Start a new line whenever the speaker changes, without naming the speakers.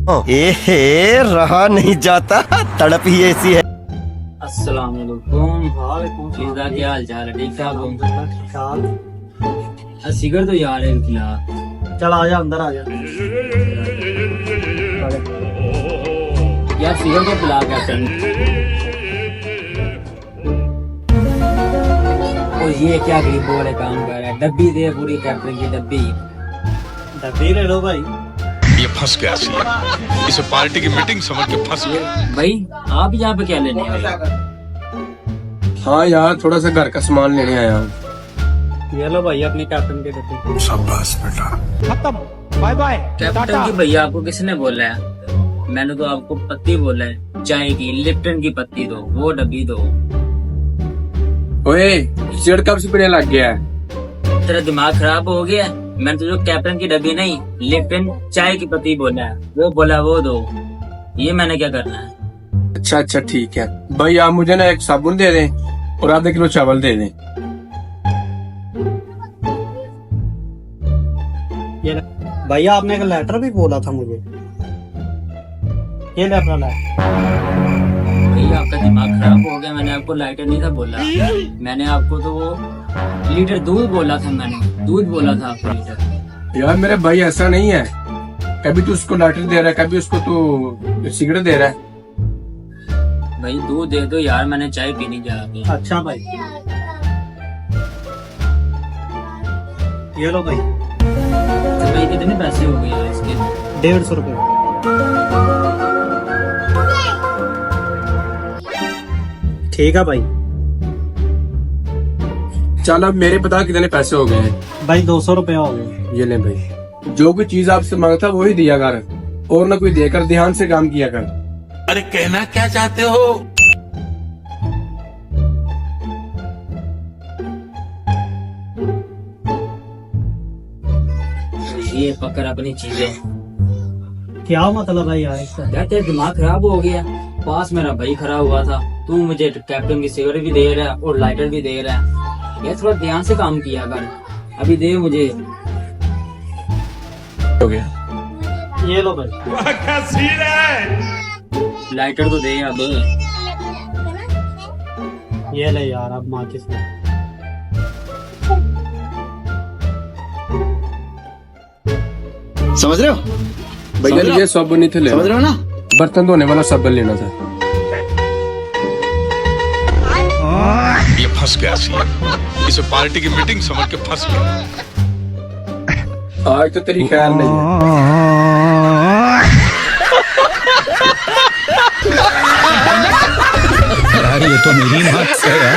रहा नहीं जाता, तड़प ही ऐसी है।
अस्सलाम वालेकुम। फिजा क्या हाल चाल है? ठीक ठाक हो? सिगर तो यार है खिला।
चल आ जा, अंदर आ जा।
यार सिगर को पिला क्या कर। और ये क्या गरीब बोले काम कर रहा है। डब्बी दे पूरी कैप्टन की डब्बी
ले लो भाई।
ये फंस गया सी, इसे पार्टी की मीटिंग समझ के फंस गया।
भाई आप यहाँ पे क्या लेने आए?
हाँ यार, थोड़ा सा घर का सामान लेने आया हूँ।
ये लो भाई अपने कैप्टन के डब्बे।
शाबाश बेटा।
खत्म, बाय बाय।
कैप्टन की भैया आपको किसने बोला है? मैंने तो आपको पत्ती बोला है, चाय की लिप्टन की पत्ती दो, वो डब्बी दो।
ओए, चिड़ कब से पीने लग गया है?
तेरा दिमाग खराब हो गया? मैंने तो जो कैप्टन की डब्बी नहीं, लिप्टन चाय की पत्ती बोला है, वो बोला वो दो। ये मैंने क्या करना है?
अच्छा अच्छा ठीक है भाई, आप मुझे ना एक साबुन दे दें और आधा किलो चावल दे दें।
ये भैया आपने एक लेटर भी बोला था मुझे। ये ले अपना लेटर।
भैया आपका दिमाग खराब हो गया। मैंने आपको लाइटर नहीं था बोला, मैंने आपको तो वो लीटर दूध बोला था। मैंने दूध बोला था आपको लीटर।
यार मेरे भाई ऐसा नहीं है, कभी तू उसको लाइटर दे रहा है, कभी उसको तू सिगरेट दे रहा है।
भाई दूध दे दो यार, मैंने चाय पीनी जा रही।
अच्छा भाई, ये लो भाई।
तो भाई कितने पैसे हो गए यार इसके?
150 रुपए। ठीक है भाई।
चल अब मेरे बता कितने पैसे हो गए हैं?
भाई 200 रुपया हो गए।
ये ले भाई, जो कोई चीज आपसे मांगता वही दिया कर, और ना कोई देकर, ध्यान से काम किया कर।
अरे कहना क्या चाहते हो?
ये पकड़ अपनी चीजें।
क्या मतलब है यार इसका?
यार तेरा दिमाग खराब हो गया। पास मेरा भाई खड़ा हुआ था, तू मुझे कैप्टन की सिगरेट भी दे रहा है और लाइटर भी दे रहा है। यार थोड़ा ध्यान से काम किया कर। अभी दे मुझे।
हो गया।
ये लो भाई।
क्या सीन है?
लाइटर तो दे अब।
ये ले यार, अब माँ किसने।
समझ रहे हो
भैया ये साबुन नहीं थे लेना,
समझ रहे हो ना?
बर्तन धोने वाला साबुन लेना था।
ये फंस गया सी, इसे पार्टी की मीटिंग समझ के फंस गया।
आज तो तेरी खैर नहीं है।
यार ये तो मेरी बात है यार।